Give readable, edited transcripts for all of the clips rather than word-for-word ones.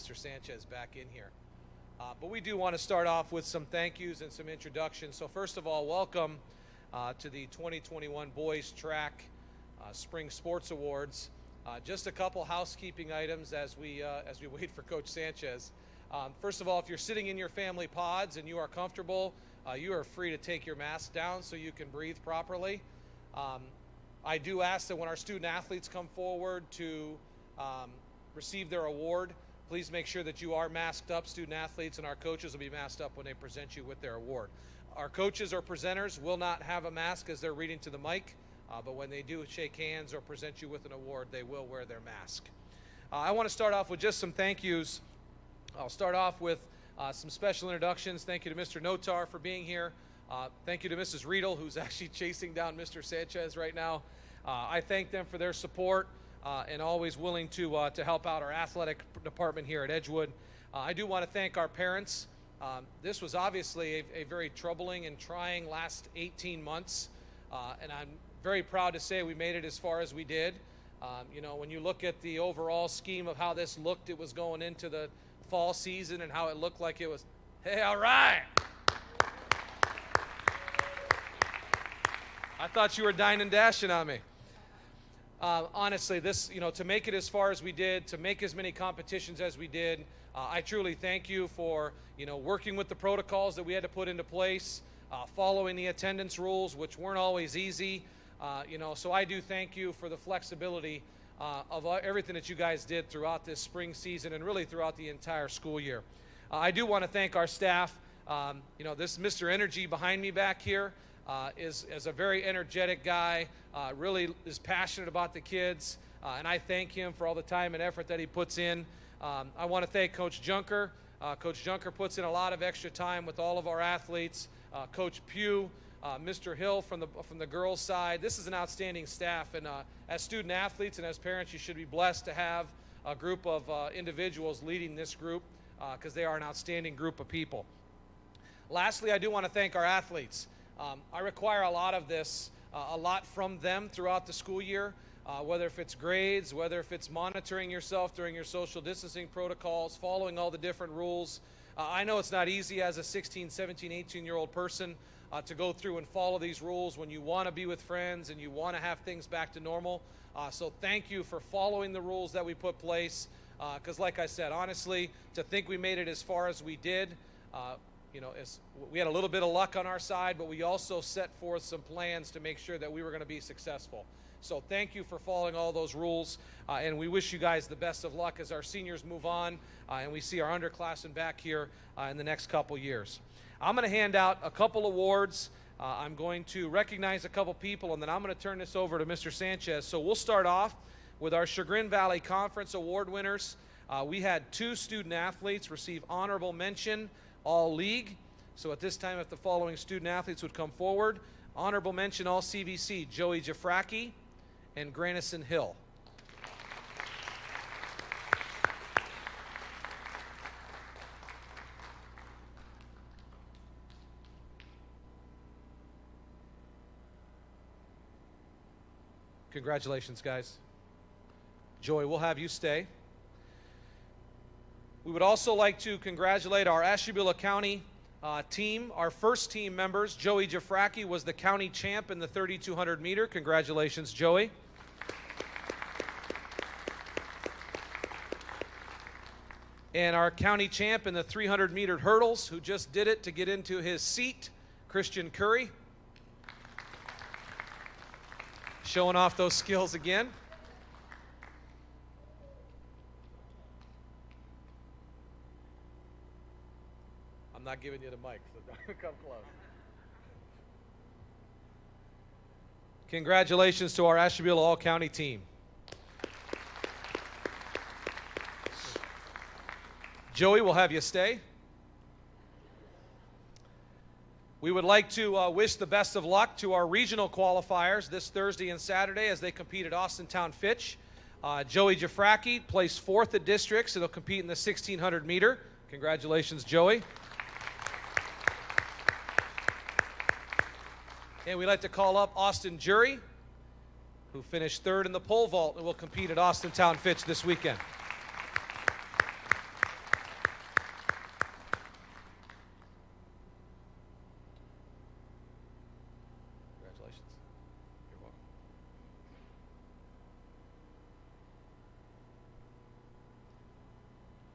Mr. Sanchez back in here. But we do want to start off with some thank yous and some introductions. So first of all, welcome to the 2021 Boys Track Spring Sports Awards. Just a couple housekeeping items as we wait for Coach Sanchez. First of all, if you're sitting in your family pods and you are comfortable, you are free to take your mask down so you can breathe properly. I do ask that when our student athletes come forward to receive their award, please make sure that you are masked up. Student athletes and our coaches will be masked up when they present you with their award. Our coaches or presenters will not have a mask as they're reading to the mic, but when they do shake hands or present you with an award, they will wear their mask. I want to start off with just some thank yous. I'll start off with some special introductions. Thank you to Mr. Notar for being here. Thank you to Mrs. Riedel, who's actually chasing down Mr. Sanchez right now. I thank them for their support. And always willing to help out our athletic department here at Edgewood. I do want to thank our parents. This was obviously a very troubling and trying last 18 months, and I'm very proud to say we made it as far as we did. When you look at the overall scheme of how this looked, it was going into the fall season and how it looked like it was, hey, all right. I thought you were dining and dashing on me. Honestly, this, to make it as far as we did, to make as many competitions as we did, I truly thank you for, working with the protocols that we had to put into place, following the attendance rules, which weren't always easy. So I do thank you for the flexibility of everything that you guys did throughout this spring season and really throughout the entire school year. I do want to thank our staff. This Mr. Energy behind me back here. Is a very energetic guy, really is passionate about the kids, and I thank him for all the time and effort that he puts in. I want to thank Coach Junker. Coach Junker puts in a lot of extra time with all of our athletes. Coach Pugh, Mr. Hill from the girls' side. This is an outstanding staff, and as student athletes and as parents, you should be blessed to have a group of individuals leading this group because they are an outstanding group of people. Lastly, I do want to thank our athletes. I require a lot of this, a lot from them throughout the school year, whether if it's grades, whether if it's monitoring yourself during your social distancing protocols, following all the different rules. I know it's not easy as a 16, 17, 18-year-old person to go through and follow these rules when you want to be with friends and you want to have things back to normal. So thank you for following the rules that we put place, because like I said, honestly, to think we made it as far as we did, we had a little bit of luck on our side, but we also set forth some plans to make sure that we were going to be successful. So thank you for following all those rules, and we wish you guys the best of luck as our seniors move on, and we see our underclassmen back here in the next couple years. I'm going to hand out a couple awards. I'm going to recognize a couple people, and then I'm going to turn this over to Mr. Sanchez. So we'll start off with our Chagrin Valley Conference Award winners. We had 2 student athletes receive honorable mention all league. So at this time, if the following student athletes would come forward, honorable mention all CVC, Joey Jafraki and Granison Hill. Congratulations, guys. Joey, we'll have you stay. We would also like to congratulate our Ashtabula County team, our first team members. Joey Jafraki was the county champ in the 3,200 meter. Congratulations, Joey. And our county champ in the 300 meter hurdles, who just did it to get into his seat, Christian Curry. Showing off those skills again. I'm not giving you the mic, so don't come close. Congratulations to our Ashtabula All-County team. Joey, we'll have you stay. We would like to wish the best of luck to our regional qualifiers this Thursday and Saturday as they compete at Austintown Fitch. Joey Jafraki placed 4th at districts, and he'll compete in the 1,600 meter. Congratulations, Joey. And we'd like to call up Austin Jury, who finished 3rd in the pole vault and will compete at Austintown Fitch this weekend. Congratulations. You're welcome.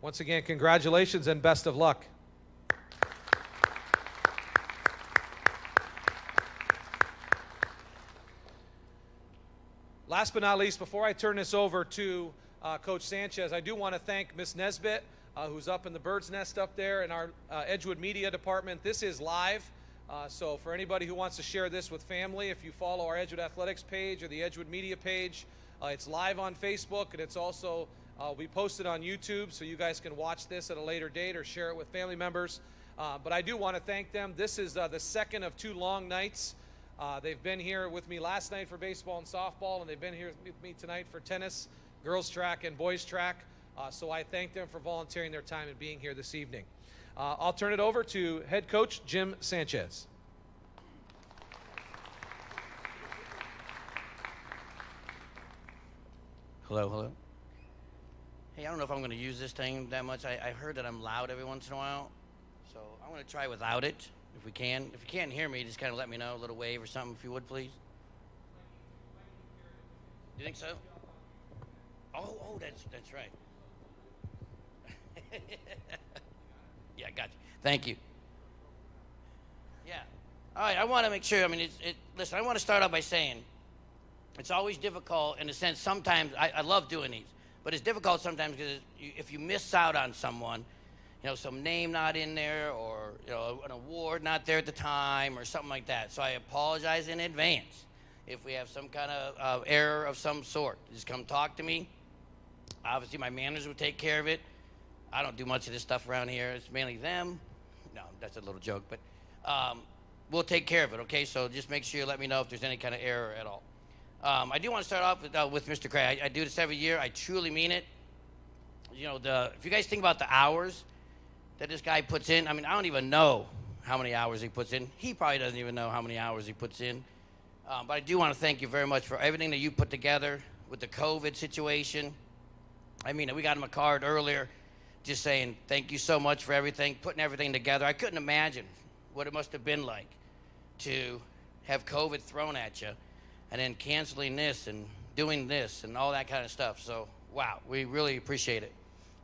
Once again, congratulations and best of luck. Last but not least, before I turn this over to Coach Sanchez, I do want to thank Miss Nesbitt, who's up in the bird's nest up there in our Edgewood Media Department. This is live, so for anybody who wants to share this with family, if you follow our Edgewood Athletics page or the Edgewood Media page, it's live on Facebook, and it's also we posted on YouTube, so you guys can watch this at a later date or share it with family members. But I do want to thank them. This is the second of 2 long nights. They've been here with me last night for baseball and softball, and they've been here with me tonight for tennis, girls track, and boys track. So I thank them for volunteering their time and being here this evening. I'll turn it over to head coach Jim Sanchez. Hello, hello. Hey, I don't know if I'm going to use this thing that much. I heard that I'm loud every once in a while, so I'm going to try without it if we can. If you can't hear me, just kind of let me know, a little wave or something, if you would, please. You think so? Oh, that's right. Yeah, got you. Thank you. Yeah. All right, I want to make sure, listen, I want to start out by saying it's always difficult in the sense sometimes, I love doing these, but it's difficult sometimes because if you miss out on someone, some name not in there or, an award not there at the time or something like that. So I apologize in advance if we have some kind of error of some sort. Just come talk to me. Obviously, my managers will take care of it. I don't do much of this stuff around here. It's mainly them. No, that's a little joke, but we'll take care of it, okay? So just make sure you let me know if there's any kind of error at all. I do want to start off with Mr. Craig. I do this every year. I truly mean it. If you guys think about the hours that this guy puts in, I don't even know how many hours he puts in. He probably doesn't even know how many hours he puts in. But I do want to thank you very much for everything that you put together with the COVID situation. We got him a card earlier just saying thank you so much for everything, putting everything together. I couldn't imagine what it must have been like to have COVID thrown at you and then canceling this and doing this and all that kind of stuff. So, wow, we really appreciate it.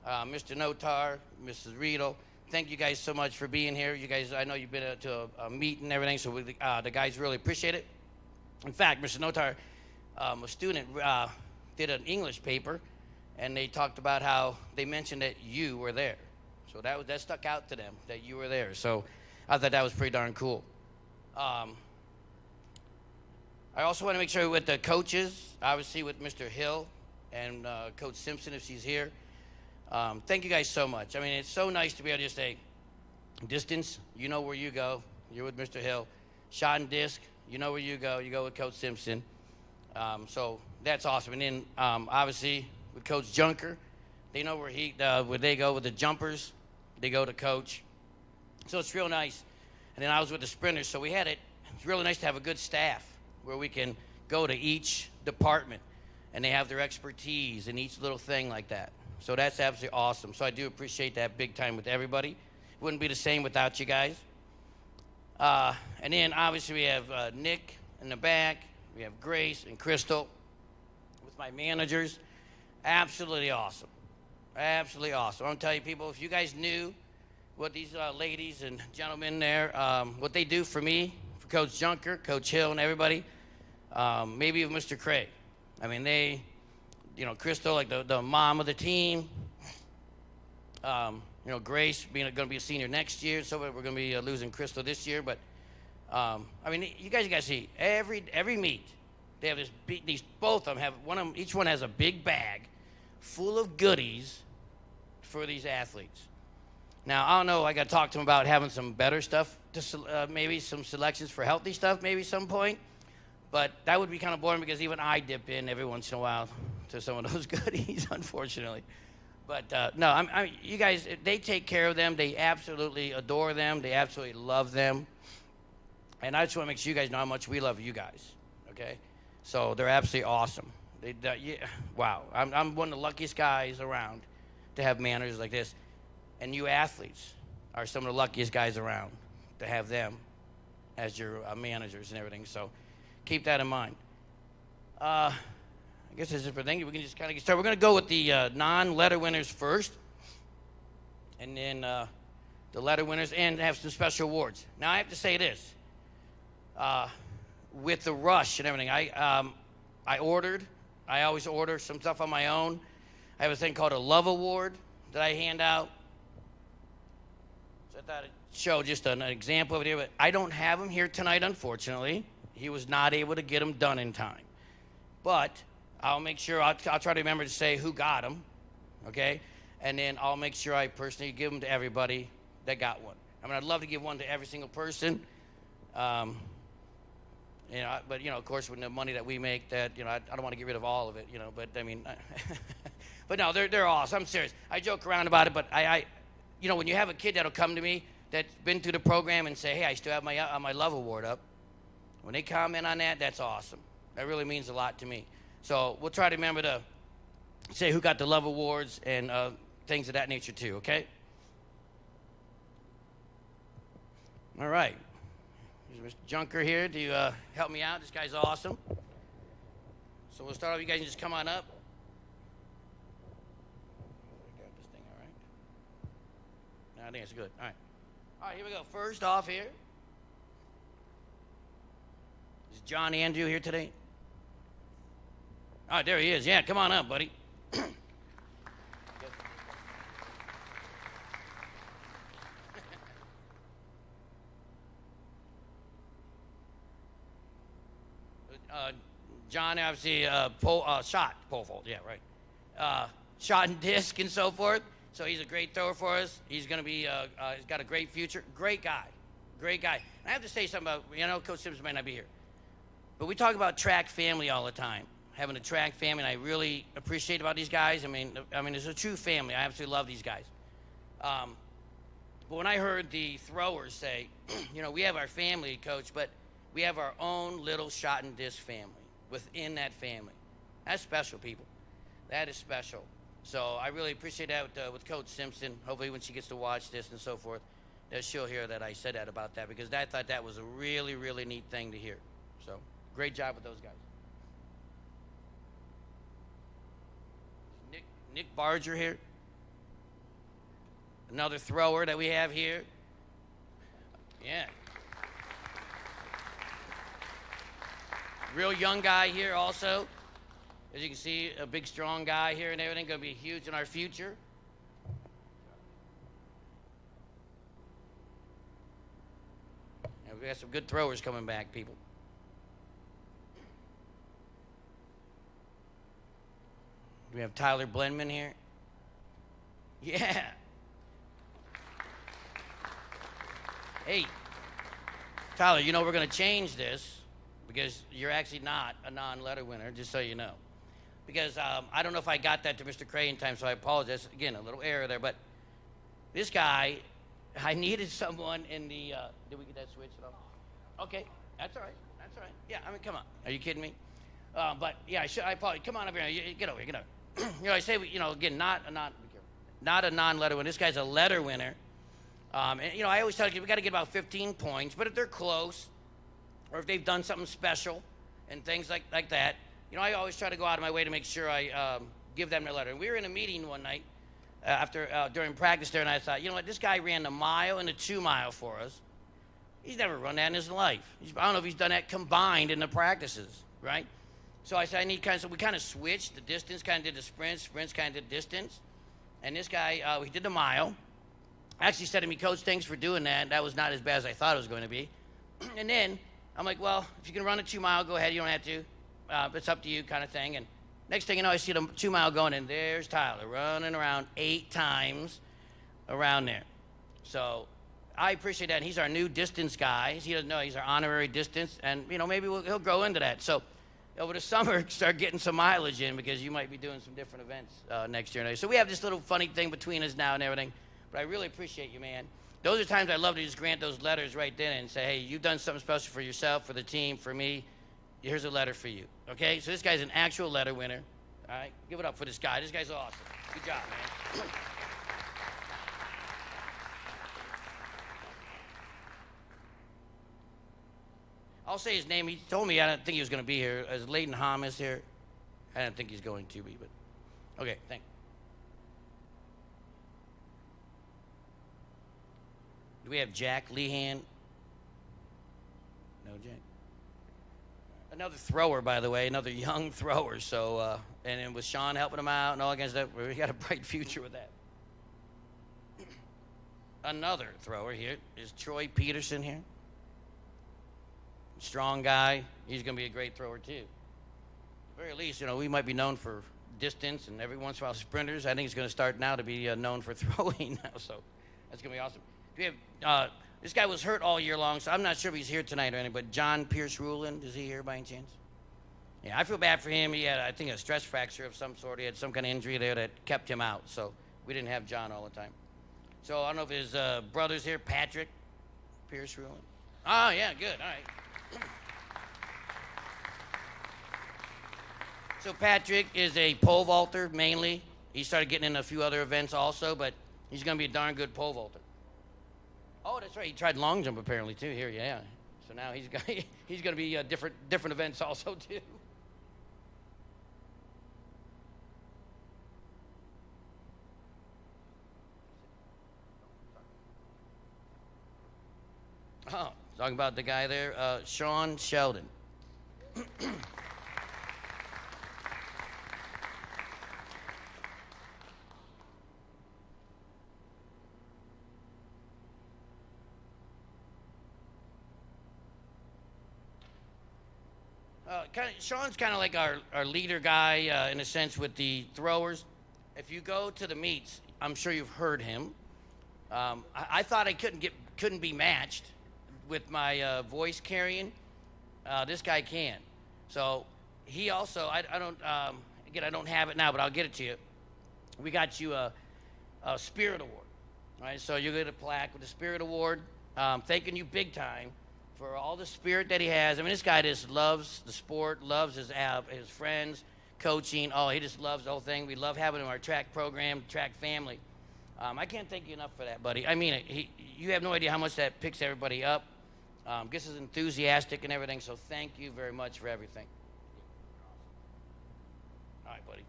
Mr. Notar, Mrs. Riedel, thank you guys so much for being here. You guys, I know you've been to a meet and everything, so the guys really appreciate it. In fact, Mr. Notar, a student did an English paper, and they talked about how they mentioned that you were there. So that stuck out to them, that you were there. So I thought that was pretty darn cool. I also want to make sure with the coaches, obviously with Mr. Hill and Coach Simpson, if she's here. Thank you guys so much. It's so nice to be able to just say, distance, you know where you go. You're with Mr. Hill. Shot and disc, you know where you go with Coach Simpson. So that's awesome. And then obviously with Coach Junker, they know where they go with the jumpers. They go to Coach. So it's real nice. And then I was with the sprinters, so it's really nice to have a good staff where we can go to each department and they have their expertise in each little thing like that. So that's absolutely awesome. So I do appreciate that big time with everybody. It wouldn't be the same without you guys. And then obviously we have Nick in the back. We have Grace and Crystal with my managers. Absolutely awesome. Absolutely awesome. I'm telling you, people, if you guys knew what these ladies and gentlemen there, what they do for me, for Coach Junker, Coach Hill, and everybody, maybe with Mr. Craig. Crystal, like the mom of the team. Grace going to be a senior next year, so we're going to be losing Crystal this year. But you guys got to see every meet. They have both of them have each one has a big bag full of goodies for these athletes. Now I don't know. I got to talk to them about having some better stuff, maybe some selections for healthy stuff, maybe some point. But that would be kind of boring because even I dip in every once in a while to some of those goodies, unfortunately. But no, you guys, they take care of them. They absolutely adore them. They absolutely love them. And I just want to make sure you guys know how much we love you guys, okay? So they're absolutely awesome. Wow, I'm one of the luckiest guys around to have managers like this. And you athletes are some of the luckiest guys around to have them as your managers and everything. So keep that in mind. I guess that's it for thank you. We can just kind of get started. We're going to go with the non-letter winners first, and then the letter winners, and have some special awards. Now, I have to say this. With the rush and everything, I always order some stuff on my own. I have a thing called a Love Award that I hand out. So I thought I'd show just an example of it here, but I don't have him here tonight, unfortunately. He was not able to get them done in time. But I'll make sure, I'll try to remember to say who got them, okay? And then I'll make sure I personally give them to everybody that got one. I mean, I'd love to give one to every single person. You know, but, you know, of course, with the money that we make, that, you know, I don't want to get rid of all of it, you know, but, I mean, but no, they're awesome. I'm serious. I joke around about it, but you know, when you have a kid that'll come to me that's been through the program and say, hey, I still have my Love Award up, when they comment on that, that's awesome. That really means a lot to me. So we'll try to remember to say who got the Love Awards and things of that nature, too, okay? All right. Mr. Junker here to help me out. This guy's awesome. So we'll start off. You guys can just come on up. I got this thing, all right? No, I think it's good. All right. All right, here we go. First off here. Is John Andrew here today? All right, there he is. Yeah, come on up, buddy. John, obviously, shot pole vault, yeah, right. Shot and disc and so forth. So he's a great thrower for us. He's going to be, he's got a great future. Great guy. Great guy. And I have to say something about, you know, Coach Simpson might not be here, but we talk about track family all the time. Having a track family, and I really appreciate about these guys. I mean, it's a true family. I absolutely love these guys. But when I heard the throwers say, you know, we have our family, Coach, but we have our own little shot and disc family within that family. That's special, people. That is special. So I really appreciate that with Coach Simpson. Hopefully when she gets to watch this and so forth, that she'll hear that I said that about that, because I thought that was a really, really neat thing to hear. So great job with those guys. Nick Barger here. Another thrower that we have here. Yeah. Real young guy here also. As you can see, a big, strong guy here and everything. Going to be huge in our future. And we got some good throwers coming back, people. We have Tyler Blenman here. Yeah. Hey, Tyler, you know we're going to change this, because you're actually not a non-letter winner, just so you know. Because I don't know if I got that to Mr. Cray in time, so I apologize. Again, a little error there, but this guy, I needed someone in the, did we get that switched off? Okay, that's all right, that's all right. Yeah, I mean, come on. Are you kidding me? But yeah, I apologize. Come on over here. Get over here, get over. You know, I say, you know, again, not a non-letter winner. This guy's a letter winner. And, you know, I always tell you, we got to get about 15 points, but if they're close, or if they've done something special and things like that, you know, I always try to go out of my way to make sure I give them their letter. And we were in a meeting one night during practice there, and I thought, you know what, this guy ran the mile and the 2 mile for us. He's never run that in his life. I don't know if he's done that combined in the practices, right? So I said, I need so we kind of switched the distance, kind of did the sprints kind of did distance. And this guy, he did the mile. Actually said to me, Coach, thanks for doing that. That was not as bad as I thought it was going to be. And then I'm like, well, if you can run a 2 mile, go ahead. You don't have to. It's up to you, kind of thing. And next thing you know, I see the 2 mile going, and there's Tyler running around 8 times around there. So I appreciate that. And he's our new distance guy. He doesn't know he's our honorary distance. And, you know, maybe he'll grow into that. So over the summer, start getting some mileage in, because you might be doing some different events next year. So we have this little funny thing between us now and everything. But I really appreciate you, man. Those are times I love to just grant those letters right then and say, hey, you've done something special for yourself, for the team, for me. Here's a letter for you. Okay? So this guy's an actual letter winner. All right? Give it up for this guy. This guy's awesome. Good job, man. I'll say his name. He told me I didn't think he was going to be here. Is Leighton Hamas here? I didn't think he's going to be, but okay, thanks. Do we have Jack Lehan? No, Jack. Another thrower, by the way, another young thrower. So, and then with Sean helping him out and all against that, we got a bright future with that. Another thrower here is Troy Peterson here. Strong guy. He's going to be a great thrower too. At the very least, you know, we might be known for distance and every once in a while sprinters. I think he's going to start now to be known for throwing now. So that's going to be awesome. We have this guy was hurt all year long, so I'm not sure if he's here tonight or anything, but John Pierce Ruland, is he here by any chance? Yeah, I feel bad for him. He had, I think, a stress fracture of some sort. He had some kind of injury there that kept him out, so we didn't have John all the time. So I don't know if his brother's here, Patrick Pierce Ruland. Oh, yeah, good, all right. So Patrick is a pole vaulter, mainly. He started getting in a few other events also, but he's going to be a darn good pole vaulter. Oh, that's right. He tried long jump apparently too. Here, yeah. So now he's going to be different events also too. Oh, talking about the guy there, Sean Sheldon. Sean's kind of like our leader guy in a sense with the throwers. If you go to the meets, I'm sure you've heard him. I thought I couldn't be matched with my voice carrying. This guy can. So he also, I don't, again, I don't have it now, but I'll get it to you. We got you a Spirit Award. All right, so you get a plaque with the Spirit Award. Thanking you big time for all the spirit that he has. I mean, this guy just loves the sport, loves his friends, coaching. Oh, he just loves the whole thing. We love having him in our track program, track family. I can't thank you enough for that, buddy. I mean it. You have no idea how much that picks everybody up. Gets us enthusiastic and everything, so thank you very much for everything. All right, buddy.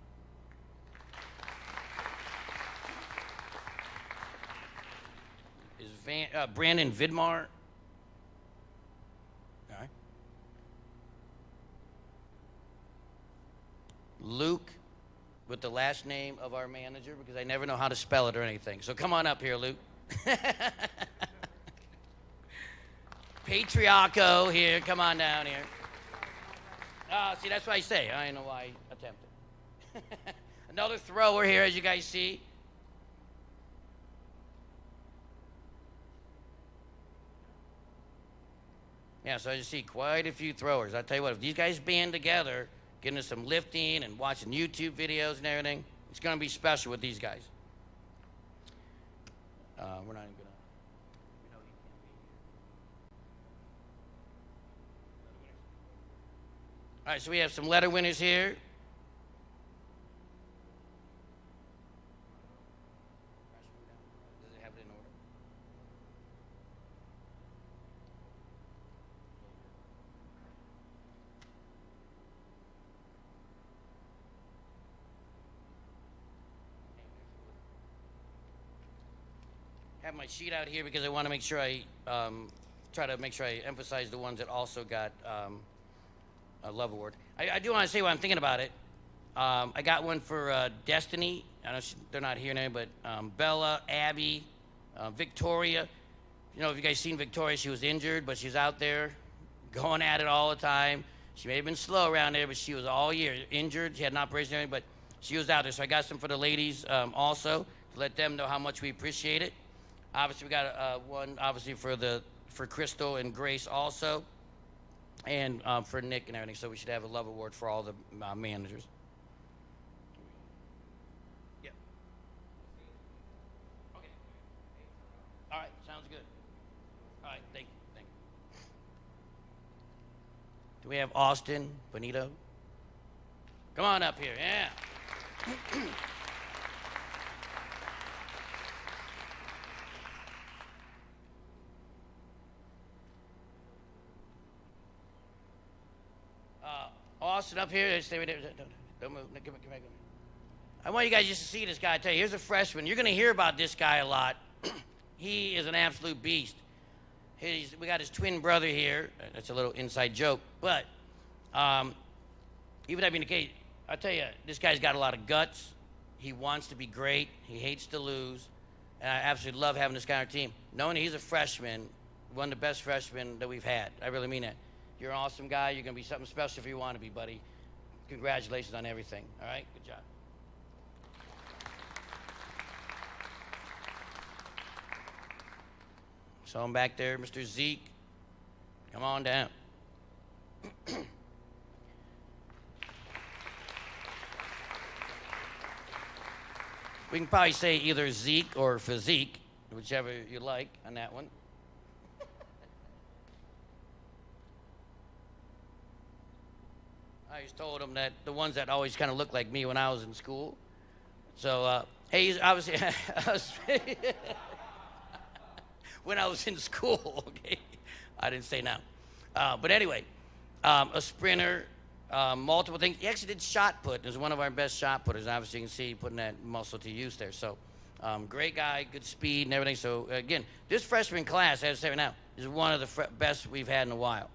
Is Brandon Vidmar? All right. Luke, with the last name of our manager, because I never know how to spell it or anything. So come on up here, Luke. Patriarcho here, come on down here. See, that's what I say. I don't know why I attempted. Another thrower here, as you guys see. Yeah, so I just see quite a few throwers. I tell you what, if these guys band together, getting us some lifting and watching YouTube videos and everything, it's going to be special with these guys. We're not even going to. All right, so we have some letter winners here. Does it have it in order? I have my sheet out here because I want to make sure I try to make sure I emphasize the ones that also got a Love Award. I do want to say while I'm thinking about it, I got one for Destiny. I know they're not here now, but Bella, Abby, Victoria. You know, if you guys seen Victoria, she was injured, but she's out there going at it all the time. She may have been slow around there, but she was all year injured. She had an operation, and everything, but she was out there. So I got some for the ladies also to let them know how much we appreciate it. Obviously, we got one obviously for Crystal and Grace also, and for Nick and everything. So we should have a Love Award for all the managers. Yep. Okay. All right. Sounds good. All right. Thank you. Do we have Austin, Bonito? Come on up here. Yeah. Austin up here. Stay right there. Don't move. No, come back. I want you guys just to see this guy. I tell you, here's a freshman. You're going to hear about this guy a lot. He is an absolute beast. We got his twin brother here. That's a little inside joke. But even that being the case, I tell you, this guy's got a lot of guts. He wants to be great. He hates to lose. And I absolutely love having this guy on our team. Knowing he's a freshman, one of the best freshmen that we've had. I really mean that. You're an awesome guy. You're going to be something special if you want to be, buddy. Congratulations on everything. All right? Good job. So I'm back there, Mr. Zeke. Come on down. We can probably say either Zeke or physique, whichever you like on that one. I just told him that the ones that always kind of looked like me when I was in school. So, hey, he's obviously, when I was in school, okay? I didn't say now. But anyway, a sprinter, multiple things. He actually did shot put. He was one of our best shot putters. Obviously, you can see putting that muscle to use there. So, great guy, good speed and everything. So, again, this freshman class, as I say right now, is one of the best we've had in a while.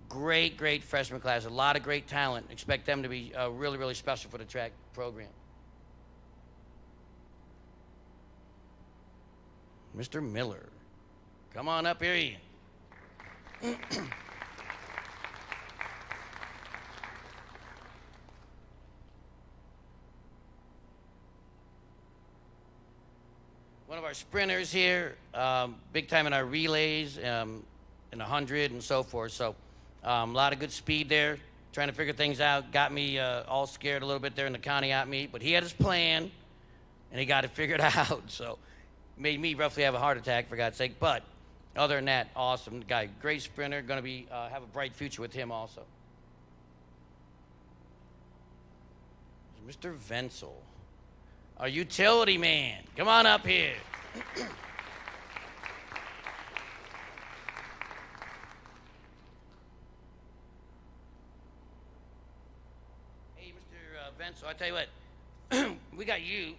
Great, great freshman class. A lot of great talent. Expect them to be really, really special for the track program. Mr. Miller. Come on up here, Ian. One of our sprinters here, big time in our relays, in 100 and so forth. So a lot of good speed there, trying to figure things out. Got me all scared a little bit there in the county out meet, but he had his plan, and he got it figured out. So made me roughly have a heart attack, for God's sake. But other than that, awesome guy, great sprinter. Going to be have a bright future with him also. Mr. Venzel, our utility man. Come on up here. Hey, Mr. Venzel, I tell you what, we got you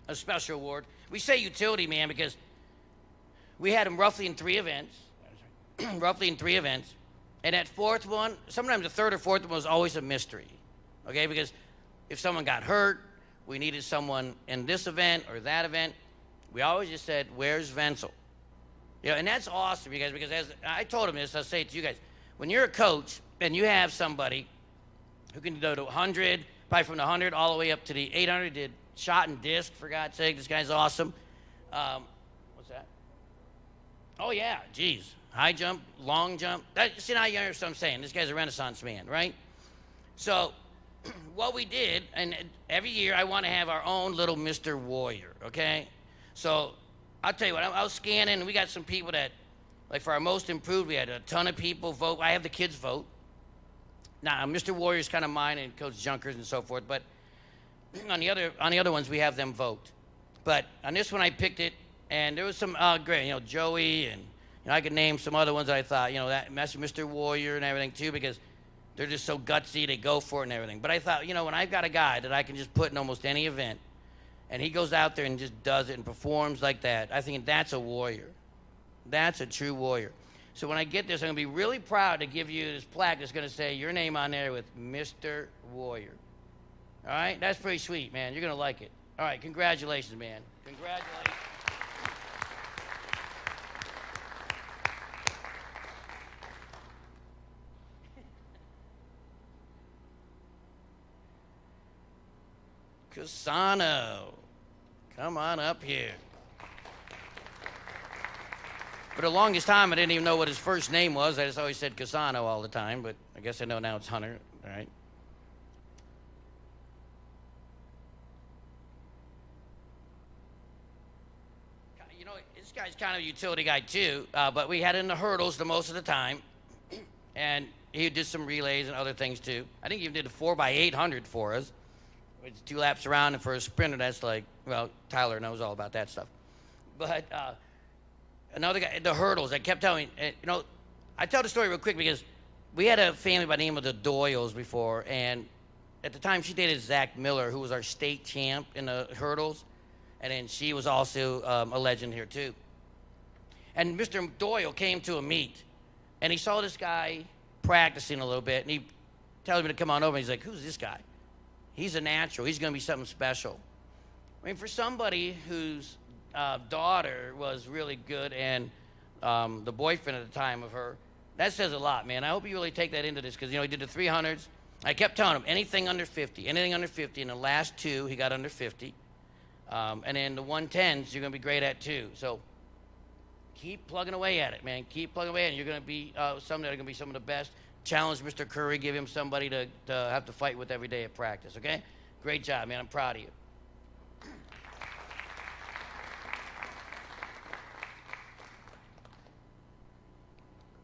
a special award. We say utility man because we had him roughly in 3 events. Roughly in 3 events. And that fourth one, sometimes the third or fourth one was always a mystery. Okay, because if someone got hurt, we needed someone in this event or that event, we always just said, where's Venzel? You know, and that's awesome, you guys, because as I told him this, I'll say it to you guys, when you're a coach and you have somebody who can go to 100, probably from the 100 all the way up to the 800, did shot and disc, for God's sake, this guy's awesome. What's that? Oh, yeah, geez. High jump, long jump. See, now you understand what I'm saying. This guy's a Renaissance man, right? So what we did, and every year I want to have our own little Mr. Warrior, okay? So I'll tell you what, I was scanning, and we got some people that, like for our most improved, we had a ton of people vote. I have the kids vote. Now, Mr. Warrior's kind of mine and Coach Junkers and so forth, but on the other ones, we have them vote. But on this one, I picked it, and there was some great, Joey, and I could name some other ones that I thought, that Mr. Warrior and everything too, because they're just so gutsy, they go for it and everything. But I thought, when I've got a guy that I can just put in almost any event, and he goes out there and just does it and performs like that, I think that's a warrior. That's a true warrior. So when I get this, I'm going to be really proud to give you this plaque that's going to say your name on there with Mr. Warrior. All right? That's pretty sweet, man. You're going to like it. All right, congratulations, man. Congratulations. Casano, come on up here. For the longest time, I didn't even know what his first name was. I just always said Casano all the time, but I guess I know now it's Hunter, all right? This guy's kind of a utility guy too, but we had him in the hurdles the most of the time, and he did some relays and other things too. I think he even did a 4x800 for us. It's 2 laps around, and for a sprinter, that's like, well, Tyler knows all about that stuff. But another guy, the hurdles, I kept telling me, I tell the story real quick because we had a family by the name of the Doyles before, and at the time she dated Zach Miller, who was our state champ in the hurdles, and then she was also a legend here too. And Mr. Doyle came to a meet, and he saw this guy practicing a little bit, and he tells me to come on over, and he's like, who's this guy? He's a natural. He's going to be something special. I mean, for somebody whose daughter was really good and the boyfriend at the time of her, that says a lot, man. I hope you really take that into this because, you know, he did the 300s. I kept telling him anything under 50. In the last two, he got under 50. And then the 110s, you're going to be great at too. So keep plugging away at it, man. Keep plugging away at it. You're going to be some that are going to be some of the best. Challenge Mr. Curry. Give him somebody to have to fight with every day at practice, okay? Great job, man. I'm proud of you.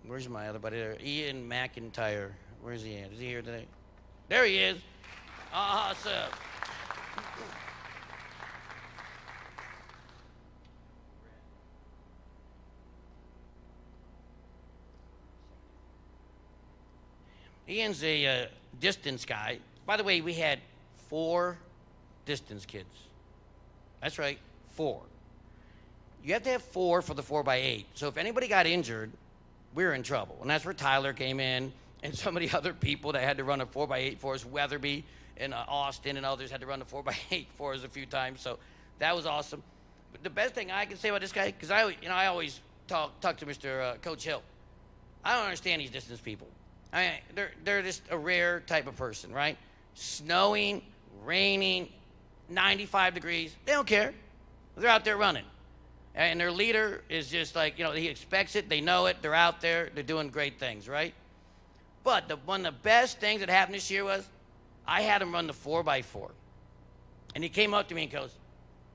Where's my other buddy there? Ian McIntyre. Where's he at? Is he here today? There he is. Awesome. Ian's a distance guy. By the way, we had 4 distance kids. That's right, 4. You have to have 4 for the 4x8. So if anybody got injured, we were in trouble. And that's where Tyler came in and some of the other people that had to run a 4x8 for us, Weatherby and Austin and others had to run a 4x8 for us a few times. So that was awesome. But the best thing I can say about this guy, because I always talk to Mr. Coach Hill. I don't understand these distance people. I mean, they're just a rare type of person, right? Snowing, raining, 95 degrees, they don't care. They're out there running. And their leader is just like, you know, he expects it, they know it, they're out there, they're doing great things, right? But one of the best things that happened this year was I had him run the 4x4. And he came up to me and goes,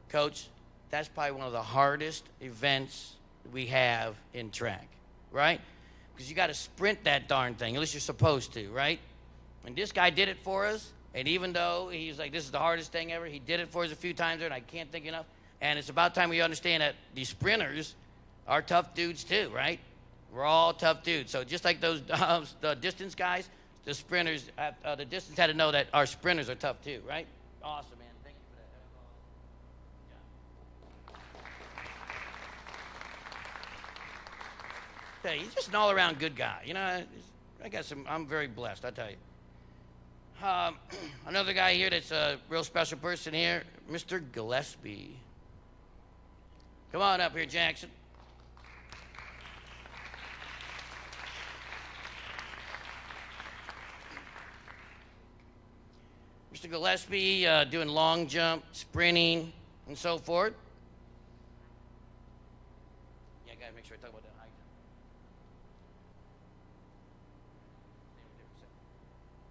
Coach, that's probably one of the hardest events we have in track, right? Because you got to sprint that darn thing, at least you're supposed to, right? And this guy did it for us, and even though he's like, this is the hardest thing ever, he did it for us a few times there, and I can't think enough. And it's about time we understand that these sprinters are tough dudes too, right? We're all tough dudes. So just like those the distance guys, the sprinters, the distance had to know that our sprinters are tough too, right? Awesome, man. Thank you for that. Hey, he's just an all-around good guy. You know, I'm very blessed, I tell you. Another guy here that's a real special person here, Mr. Gillespie. Come on up here, Jackson. Mr. Gillespie doing long jump, sprinting, and so forth. Yeah, I got to make sure I talk about that high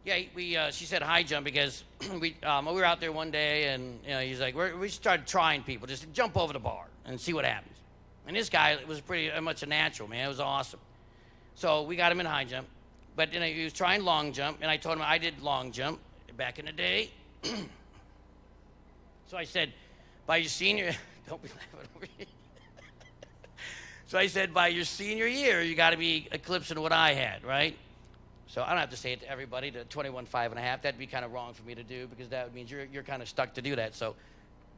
jump. Yeah, she said high jump because we were out there one day and you know, he's like, we started trying people, just jump over the bar and see what happens. And this guy was pretty much a natural, man. It was awesome. So we got him in high jump, but you know, he was trying long jump, and I told him I did long jump back in the day. So I said, by your senior, don't be laughing over here. So I said, by your senior year, you got to be eclipsing what I had, right? So I don't have to say it to everybody, the 21.5 1/2. That'd be kind of wrong for me to do because that means you're kind of stuck to do that. So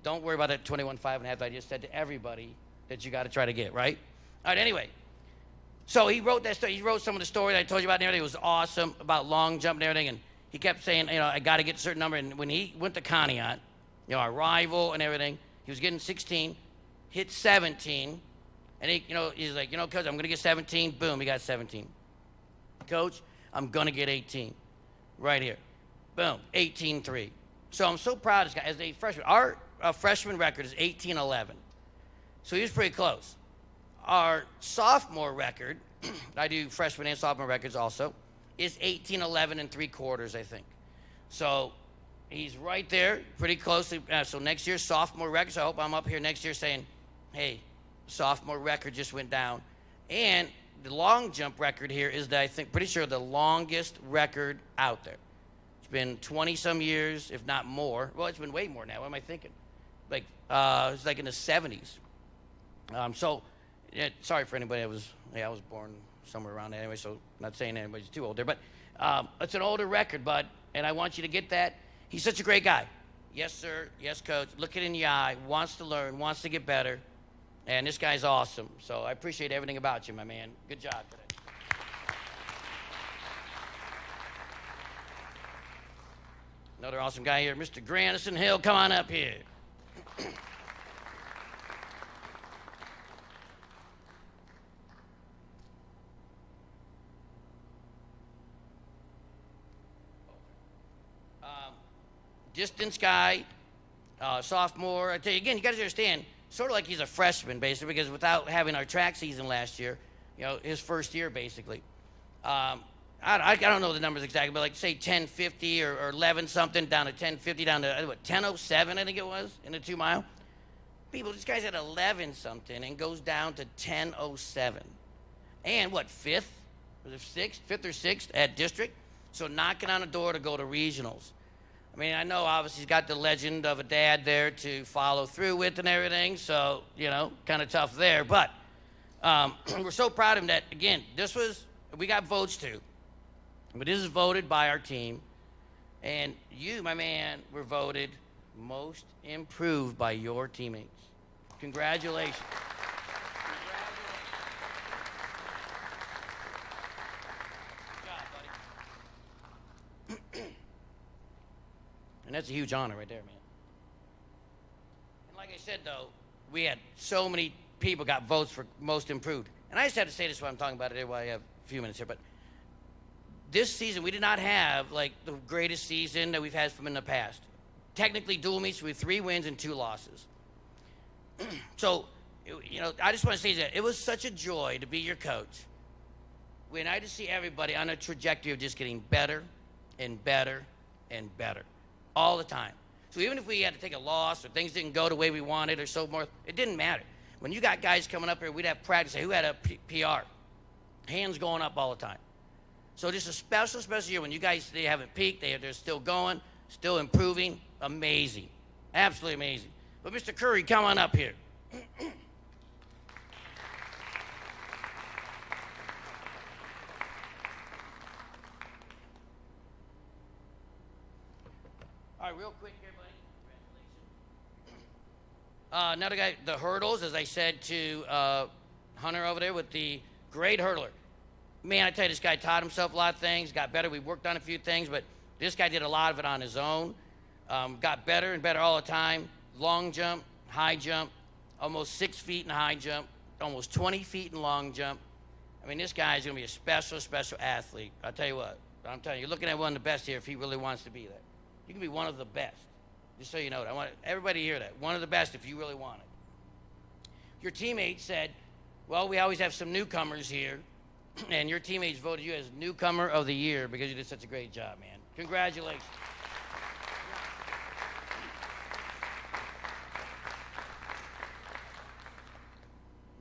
don't worry about that 21.5 1/2. I just said to everybody that you got to try to get, right? All right, anyway. So he wrote that story. He wrote some of the story that I told you about and everything. It was awesome about long jump and everything. And he kept saying, you know, I got to get a certain number. And when he went to Conneaut, you know, our rival and everything, he was getting 16, hit 17. And he, you know, he's like, you know, Coach, I'm going to get 17. Boom, he got 17. Coach, I'm going to get 18. Right here. Boom, 18.3. So I'm so proud of this guy. As a freshman, our freshman record is 18.11. So he was pretty close. Our sophomore record, I do freshman and sophomore records also, is 18.11 3/4, I think. So he's right there, pretty close. So next year's sophomore record, so I hope I'm up here next year saying, hey, sophomore record just went down. And the long jump record here is, I think, pretty sure the longest record out there. It's been 20-some years, if not more. Well, it's been way more now. What am I thinking? Like, it's like in the 70s. So, yeah, sorry for anybody that was, I was born somewhere around there anyway, so not saying anybody's too old there. But it's an older record, bud, and I want you to get that. He's such a great guy. Yes, sir. Yes, coach. Look it in the eye. Wants to learn. Wants to get better. And this guy's awesome. So I appreciate everything about you, my man. Good job today. Another awesome guy here, Mr. Grandison Hill. Come on up here. Distance guy, sophomore. I tell you again, you got to understand, sort of like he's a freshman basically, because without having our track season last year, his first year basically. I don't know the numbers exactly, but like say 10:50 or 11 something down to 10:50 down to what 10:07 I think it was in the 2 mile. People, this guy's at 11 something and goes down to 10:07, and what fifth or sixth at district, so knocking on the door to go to regionals. I mean, I know obviously he's got the legend of a dad there to follow through with and everything, so, kind of tough there. But we're so proud of him that, again, we got votes too, but this is voted by our team. And you, my man, were voted most improved by your teammates. Congratulations. And that's a huge honor right there, man. And like I said, though, we had so many people got votes for most improved. And I just have to say this while I'm talking about it while I have a few minutes here. But this season, we did not have, like, the greatest season that we've had from in the past. Technically, dual meets with 3 wins and 2 losses. So, I just want to say that it was such a joy to be your coach. When I just see everybody on a trajectory of just getting better and better and better. All the time. So even if we had to take a loss or things didn't go the way we wanted or so forth, it didn't matter. When you got guys coming up here, we'd have practice. Who had a PR? Hands going up all the time. So just a special year when you guys, they haven't peaked. They're still going, still improving. Amazing. Absolutely amazing. But Mr. Curry, come on up here. All right, real quick here, buddy. Congratulations. Another guy, the hurdles, as I said to Hunter over there with the great hurdler. Man, I tell you, this guy taught himself a lot of things, got better. We worked on a few things, but this guy did a lot of it on his own. Got better and better all the time. Long jump, high jump, almost 6 feet in high jump, almost 20 feet in long jump. I mean, this guy is going to be a special athlete. I'll tell you what. I'm telling you, you're looking at one of the best here if he really wants to be that. You can be one of the best, just so you know it. I want everybody to hear that. One of the best if you really want it. Your teammates said, well, we always have some newcomers here, and your teammates voted you as newcomer of the year because you did such a great job, man. Congratulations.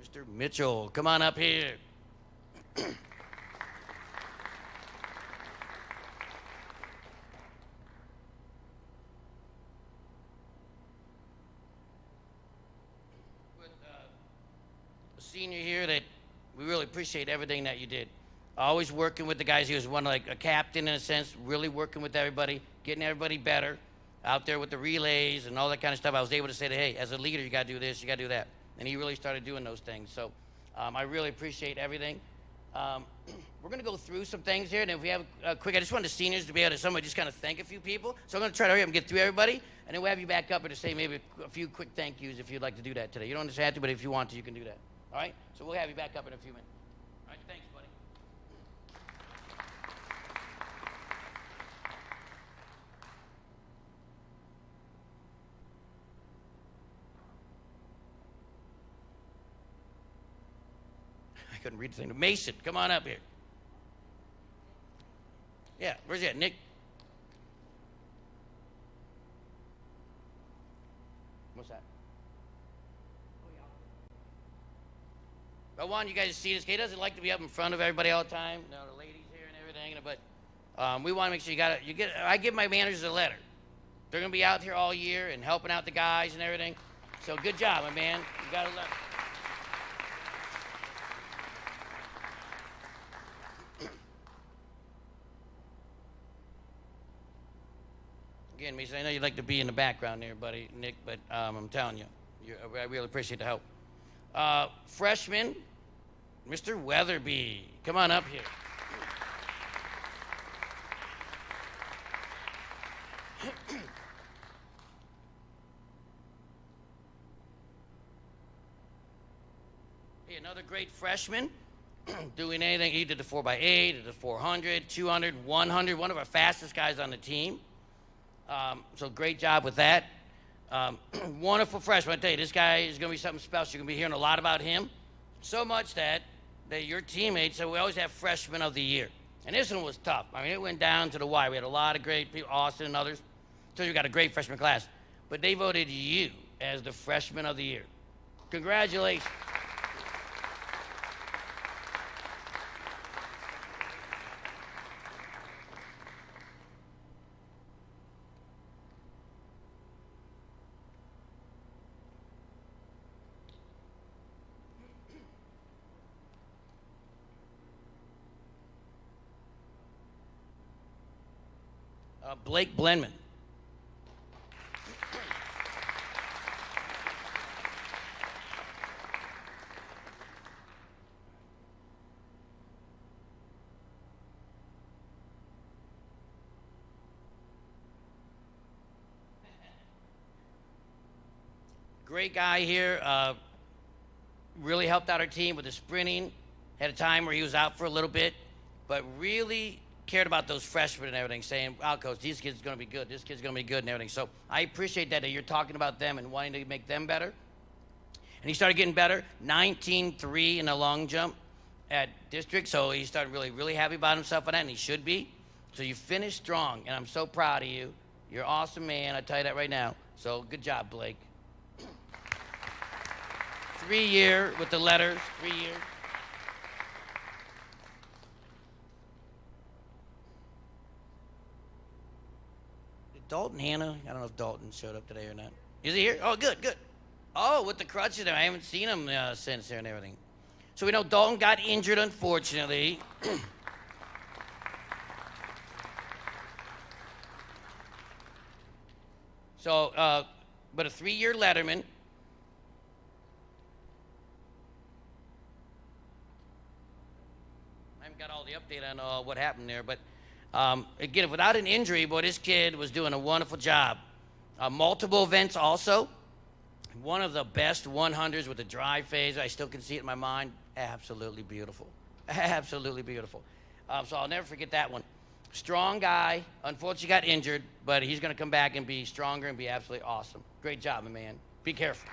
Mr. Mitchell, come on up here. Senior here that we really appreciate everything that you did. Always working with the guys. He was one like a captain in a sense, really working with everybody, getting everybody better out there with the relays and all that kind of stuff. I was able to say that, hey, as a leader, you got to do this, you got to do that. And he really started doing those things. So I really appreciate everything. We're going to go through some things here. And if we have a quick, I just want the seniors to be able to somebody just kind of thank a few people. So I'm going to try to hurry up and get through everybody. And then we'll have you back up and to say maybe a few quick thank yous if you'd like to do that today. You don't have to, but if you want to, you can do that. All right? So we'll have you back up in a few minutes. All right, thanks, buddy. I couldn't read the thing. Mason, come on up here. Yeah, where's he at? Nick? What's that? I want you guys to see this. He doesn't like to be up in front of everybody all the time. You know, the ladies here and everything. But we want to make sure you get. I give my managers a letter. They're going to be out here all year and helping out the guys and everything. So good job, my man. You got a letter. Again, Mason, I know you'd like to be in the background there, buddy, Nick, but I'm telling you, I really appreciate the help. Freshman, Mr. Weatherby. Come on up here. Hey, another great freshman doing anything. He did the 4x8, did the 400, 200, 100, one of our fastest guys on the team. So great job with that. Wonderful freshman. I tell you, this guy is going to be something special. You're going to be hearing a lot about him. So much that your teammates said we always have freshman of the year. And this one was tough. I mean, it went down to the wire. We had a lot of great people, Austin and others. So you got a great freshman class. But they voted you as the freshman of the year. Congratulations. Blake Blenman. Great guy here. Really helped out our team with the sprinting. Had a time where he was out for a little bit, but really cared about those freshmen and everything, saying, "Wow, coach, these kids are going to be good. This kid's going to be good," and everything. So I appreciate that you're talking about them and wanting to make them better. And he started getting better. 19.3 in the long jump at district. So he started really happy about himself on that, and he should be. So you finished strong, and I'm so proud of you. You're an awesome man. I tell you that right now. So good job, Blake. 3 year with the letters. 3 years. Dalton Hanna. I don't know if Dalton showed up today or not. Is he here? Oh, good. Oh, with the crutches there. I haven't seen him since there and everything. So we know Dalton got injured, unfortunately. So, but a 3-year letterman. I haven't got all the update on what happened there, but again, without an injury, boy, this kid was doing a wonderful job. Multiple events also. One of the best 100s with the dry phase. I still can see it in my mind. Absolutely beautiful. Absolutely beautiful. So I'll never forget that one. Strong guy. Unfortunately got injured, but he's going to come back and be stronger and be absolutely awesome. Great job, my man. Be careful.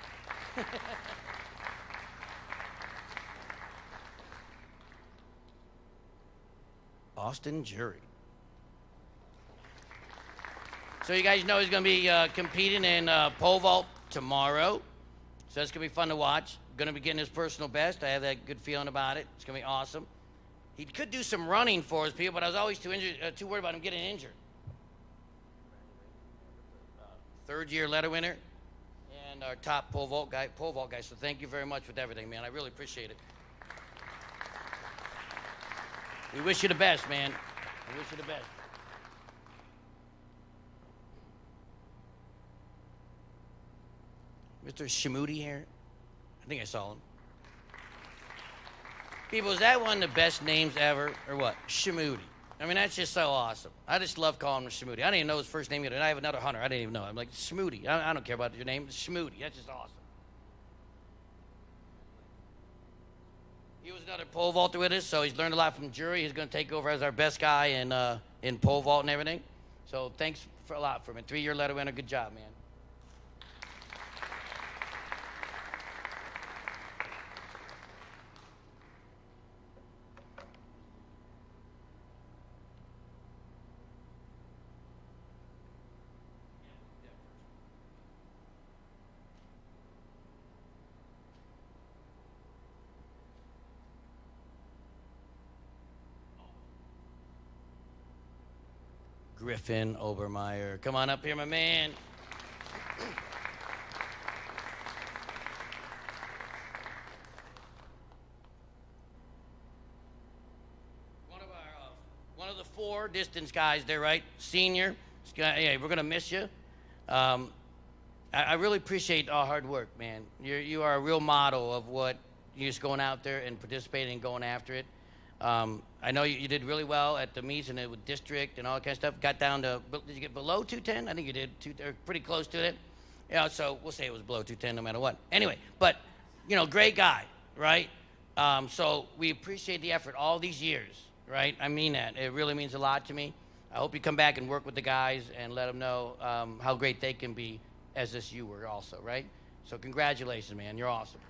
Austin Jury. So you guys know he's going to be competing in pole vault tomorrow. So that's going to be fun to watch. Going to be getting his personal best. I have that good feeling about it. It's going to be awesome. He could do some running for us, people, but I was always too worried about him getting injured. 3rd-year letter winner and our top pole vault guy. So thank you very much with everything, man. I really appreciate it. We wish you the best, man. We wish you the best. Mr. Shamoudi here. I think I saw him. People, is that one of the best names ever, or what? Shamoudi. I mean, that's just so awesome. I just love calling him Shamoudi. I didn't even know his first name either. And I have another hunter. I didn't even know. I'm like, Shamoudi. I don't care about your name. It's Shamoudi. That's just awesome. He was another pole vaulter with us, so he's learned a lot from Jury. He's going to take over as our best guy in pole vault and everything. So thanks for a lot for him. 3-year letter winner. Good job, man. Griffin Obermeyer. Come on up here, my man. One of the 4 distance guys there, right? Senior, Yeah, we're gonna miss you. I really appreciate all hard work, man. You are a real model of what you're just going out there and participating and going after it. I know you did really well at the meets and with district and all that kind of stuff. Got down to, did you get below 210? I think you did, or pretty close to it. Yeah, so we'll say it was below 210 no matter what. Anyway, but, you know, great guy, right? So we appreciate the effort all these years, right? I mean that. It really means a lot to me. I hope you come back and work with the guys and let them know how great they can be as this you were also, right? So congratulations, man. You're awesome.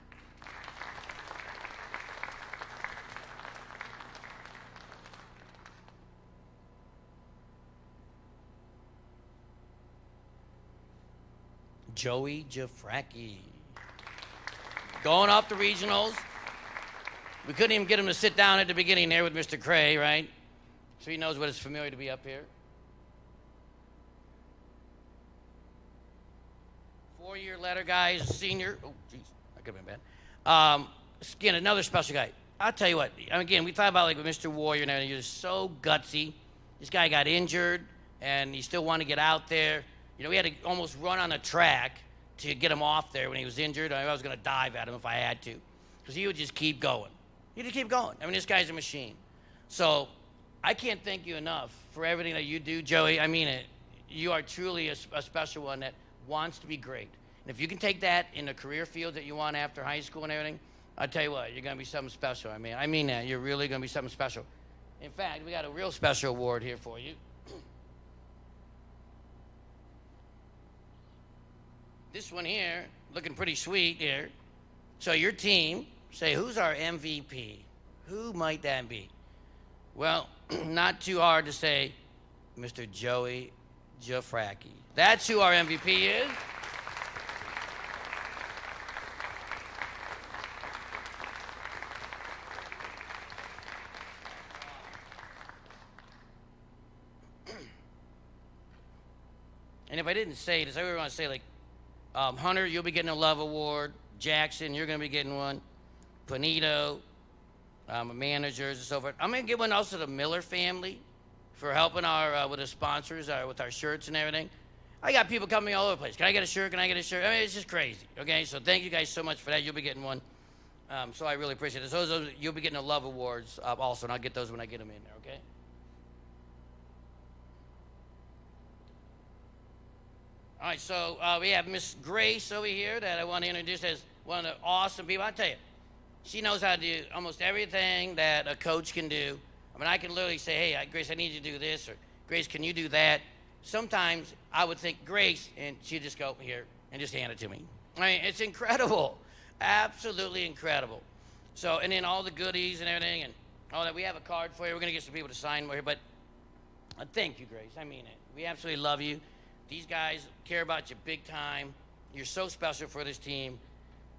Joey Jafraki. Going off the regionals. We couldn't even get him to sit down at the beginning there with Mr. Cray, right? So he knows what it's familiar to be up here. 4-year letter guys, senior. Oh, jeez, that could have been bad. Again, another special guy. I'll tell you what, again, we thought about like with Mr. Warrior and everything. He was so gutsy. This guy got injured, and he still wanted to get out there. You know, we had to almost run on the track to get him off there when he was injured. I was going to dive at him if I had to, because he would just keep going. He'd just keep going. I mean, this guy's a machine. So I can't thank you enough for everything that you do, Joey. I mean it. You are truly a special one that wants to be great. And if you can take that in the career field that you want after high school and everything, I'll tell you what, you're going to be something special. I mean that. You're really going to be something special. In fact, we got a real special award here for you. This one here, looking pretty sweet here. So your team, say, who's our MVP? Who might that be? Well, not too hard to say, Mr. Joey Jafraki. That's who our MVP is. And if I didn't say this, I really want to say, like, Hunter, you'll be getting a Love Award. Jackson, you're going to be getting one. Bonito, managers and so forth. I'm going to give one also to the Miller family for helping our with the sponsors, with our shirts and everything. I got people coming all over the place. Can I get a shirt? Can I get a shirt? I mean, it's just crazy, okay? So thank you guys so much for that. You'll be getting one. So I really appreciate it. So you'll be getting the Love Awards also, and I'll get those when I get them in there, okay? All right, so we have Miss Grace over here that I want to introduce as one of the awesome people. I tell you, she knows how to do almost everything that a coach can do. I mean, I can literally say, hey, Grace, I need you to do this, or Grace, can you do that? Sometimes I would think, Grace, and she'd just go here and just hand it to me. I mean, it's incredible, absolutely incredible. So, and then all the goodies and everything and all that. We have a card for you. We're going to get some people to sign more here, but thank you, Grace. I mean it. We absolutely love you. These guys care about you big time. You're so special for this team.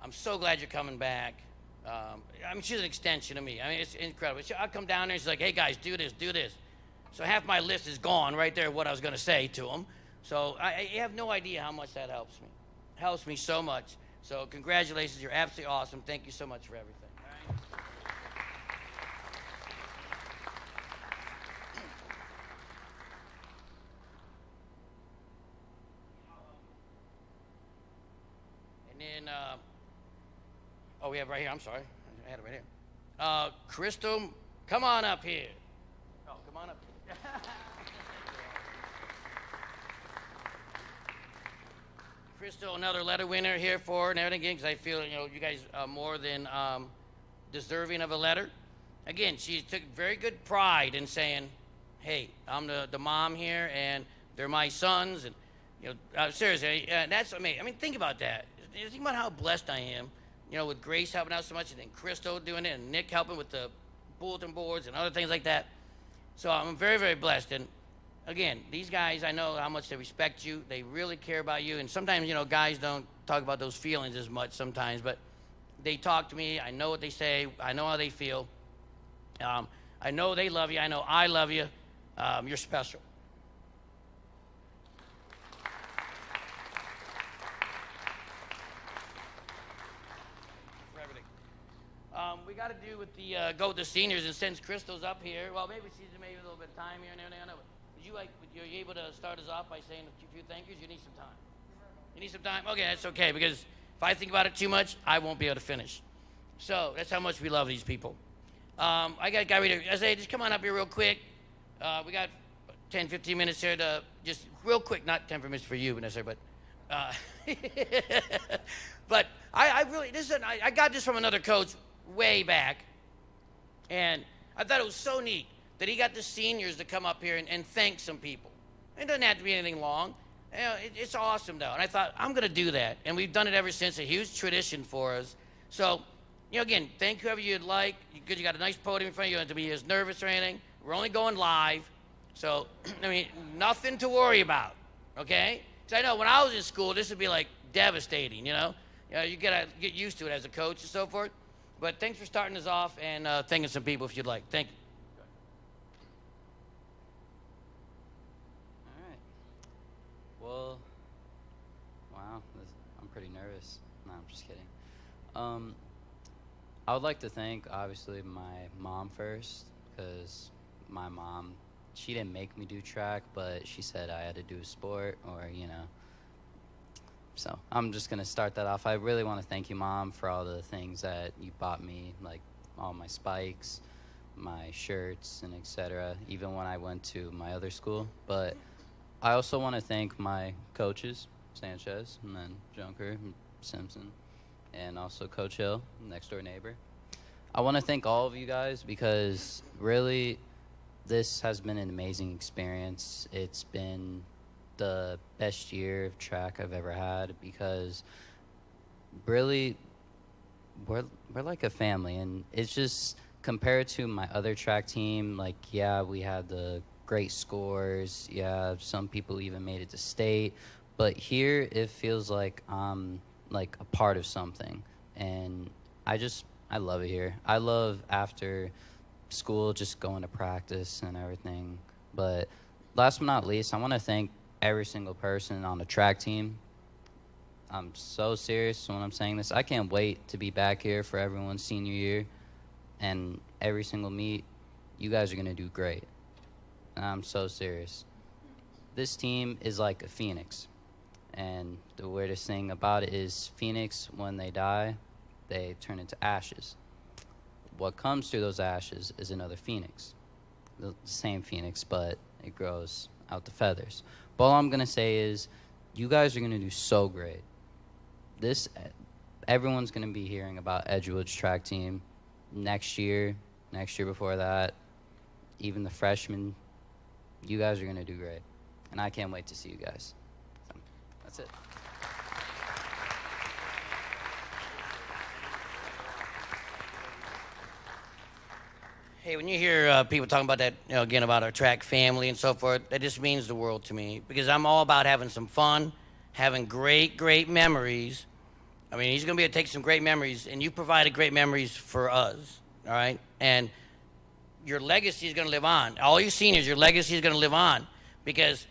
I'm so glad you're coming back. I mean, she's an extension of me. I mean, it's incredible. I'll come down there and she's like, hey, guys, do this, do this. So half my list is gone right there, what I was going to say to them. So I have no idea how much that helps me. It helps me so much. So congratulations. You're absolutely awesome. Thank you so much for everything. All right? And then, oh, we have right here. I'm sorry. I had it right here. Crystal, come on up here. Oh, come on up here. Crystal, another letter winner here for and everything, because I feel, you know, you guys are more than deserving of a letter. Again, she took very good pride in saying, hey, I'm the mom here, and they're my sons, and, you know, seriously, that's amazing. I mean, think about that. Think about how blessed I am, you know, with Grace helping out so much, and then Crystal doing it, and Nick helping with the bulletin boards and other things like that. So I'm very, very blessed. And again, these guys, I know how much they respect you. They really care about you. And sometimes, you know, guys don't talk about those feelings as much sometimes, but they talk to me. I know what they say. I know how they feel. I know they love you. I know I love you. You're special. We got to do with the go with the seniors, and since Crystal's up here, well, maybe she's maybe a little bit of time here and everything. I know, but You're able to start us off by saying a few thank yous? You need some time. You need some time? Okay, that's okay, because if I think about it too much, I won't be able to finish. So that's how much we love these people. I got a guy right here. I say, just come on up here real quick. We got 10, 15 minutes here to just real quick, not 10 minutes for you necessarily, but I really, I got this from another coach way back, and I thought it was so neat that he got the seniors to come up here and thank some people. It doesn't have to be anything long. You know, it's awesome, though. And I thought, I'm going to do that. And we've done it ever since, a huge tradition for us. So, you know, again, thank whoever you'd like. Because you got a nice podium in front of you. You don't have to be as nervous or anything. We're only going live. So, I mean, nothing to worry about, okay? Because I know when I was in school, this would be, like, devastating, you know? You got to get used to it as a coach and so forth. But thanks for starting us off and thanking some people if you'd like. Thank you. Well, wow, I'm pretty nervous. No, I'm just kidding. I would like to thank, obviously, my mom first, because my mom, she didn't make me do track, but she said I had to do a sport, or, you know. So I'm just going to start that off. I really want to thank you, Mom, for all the things that you bought me, like all my spikes, my shirts, and etc., even when I went to my other school. But I also want to thank my coaches, Sanchez, and then Junker, and Simpson, and also Coach Hill, next door neighbor. I want to thank all of you guys because really this has been an amazing experience. It's been the best year of track I've ever had because really we're like a family, and it's just compared to my other track team, like, yeah, we had the great scores. Yeah, some people even made it to state. But here, it feels like I'm like a part of something. And I love it here. I love after school just going to practice and everything. But last but not least, I want to thank every single person on the track team. I'm so serious when I'm saying this. I can't wait to be back here for everyone's senior year. And every single meet, you guys are going to do great. I'm so serious. This team is like a phoenix. And the weirdest thing about it is phoenix, when they die, they turn into ashes. What comes through those ashes is another phoenix. The same phoenix, but it grows out the feathers. But all I'm going to say is you guys are going to do so great. Everyone's going to be hearing about Edgewood's track team next year before that, even the freshmen. You guys are going to do great, and I can't wait to see you guys. So, that's it. Hey, when you hear people talking about that, you know, again, about our track family and so forth, that just means the world to me because I'm all about having some fun, having great, great memories. I mean, he's going to be able to take some great memories, and you provided great memories for us, all right? And your legacy is going to live on. All you seniors, your legacy is going to live on because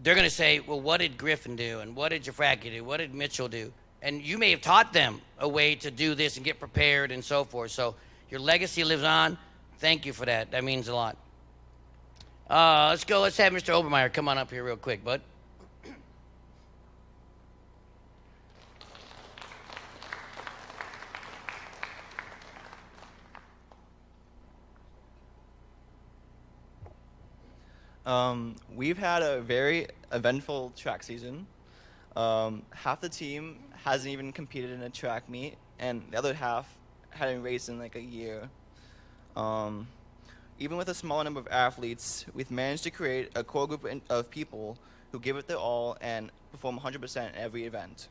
they're going to say, well, what did Griffin do? And what did Jafraki do? What did Mitchell do? And you may have taught them a way to do this and get prepared and so forth. So your legacy lives on. Thank you for that. That means a lot. Let's go. Let's have Mr. Obermeyer come on up here real quick, bud. We've had a very eventful track season. Half the team hasn't even competed in a track meet, and the other half hadn't raced in like a year. Even with a small number of athletes, we've managed to create a core group of people who give it their all and perform 100% in every event.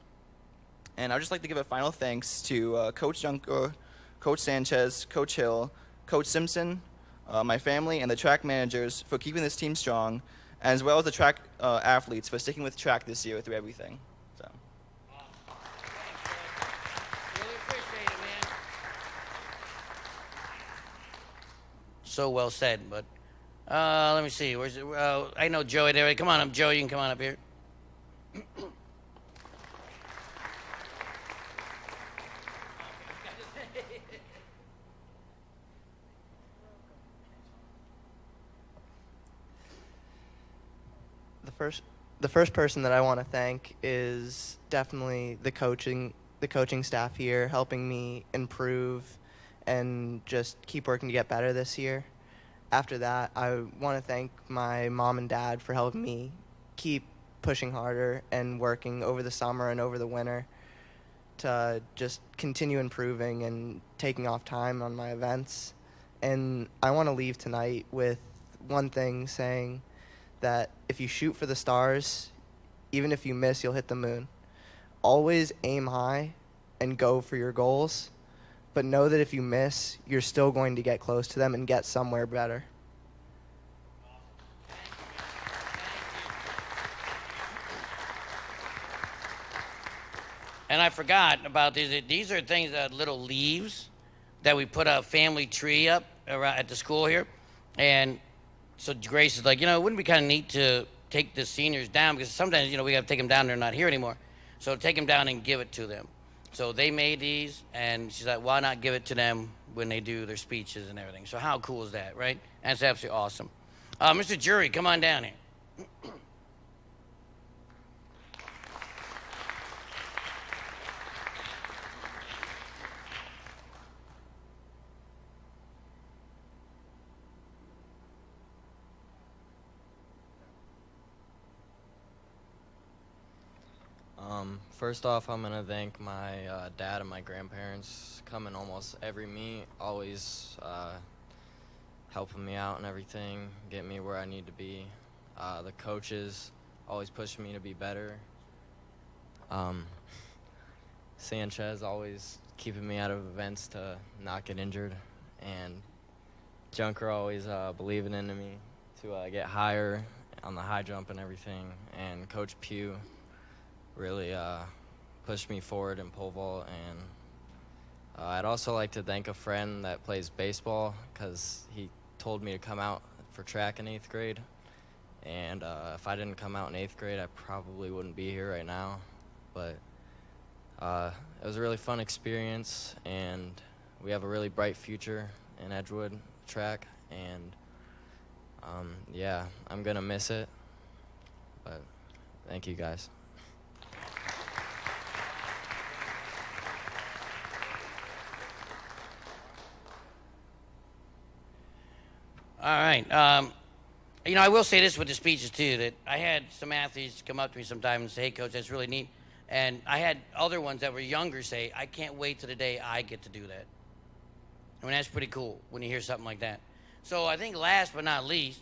And I'd just like to give a final thanks to Coach Junker, Coach Sanchez, Coach Hill, Coach Simpson, my family, and the track managers for keeping this team strong, as well as the track athletes for sticking with track this year through everything. So. Really appreciate it, man. So well said, but let me see. Where's it? I know Joey there. Come on up, Joey. You can come on up here. the first person that I want to thank is definitely the coaching staff here, helping me improve and just keep working to get better this year. After that, I want to thank my mom and dad for helping me keep pushing harder and working over the summer and over the winter to just continue improving and taking off time on my events. And I want to leave tonight with one thing, saying that if you shoot for the stars, even if you miss, you'll hit the moon. Always aim high and go for your goals, but know that if you miss, you're still going to get close to them and get somewhere better. And I forgot about these. These are things that little leaves that we put a family tree up around at the school here. And so Grace is like, it wouldn't be kind of neat to take the seniors down, because sometimes, we got to take them down. They're not here anymore. So take them down and give it to them. So they made these, and she's like, why not give it to them when they do their speeches and everything? So how cool is that, right? That's absolutely awesome. Mr. Jury, come on down here. First off, I'm going to thank my dad and my grandparents coming almost every meet, always helping me out and everything, get me where I need to be. The coaches always pushing me to be better. Sanchez always keeping me out of events to not get injured. And Junker always believing into me to get higher on the high jump and everything. And Coach Pugh really pushed me forward in pole vault. And I'd also like to thank a friend that plays baseball, because he told me to come out for track in 8th grade. And if I didn't come out in 8th grade, I probably wouldn't be here right now. But it was a really fun experience, and we have a really bright future in Edgewood track. And yeah, I'm going to miss it. But thank you, guys. All right. I will say this with the speeches, too, that I had some athletes come up to me sometimes and say, hey, Coach, that's really neat. And I had other ones that were younger say, I can't wait till the day I get to do that. I mean, that's pretty cool when you hear something like that. So I think last but not least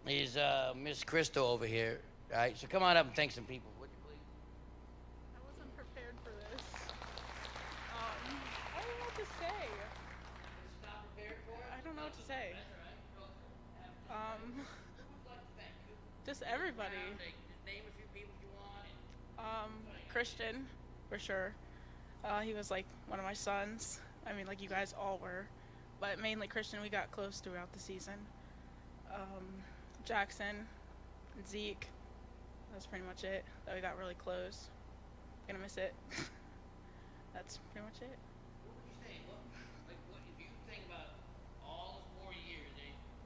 is Miss Crystal over here. All right, so come on up and thank some people, would you please? I wasn't prepared for this. I don't know what to say. Not prepared for it? I don't know what to say. That's all right. Just everybody. Name a few people if you want. Christian, for sure. He was like one of my sons. I mean, like you guys all were, but mainly Christian. We got close throughout the season. Jackson, and Zeke. That's pretty much it. That we got really close. Gonna miss it. That's pretty much it. What would you say? What if you think about all the 4 years?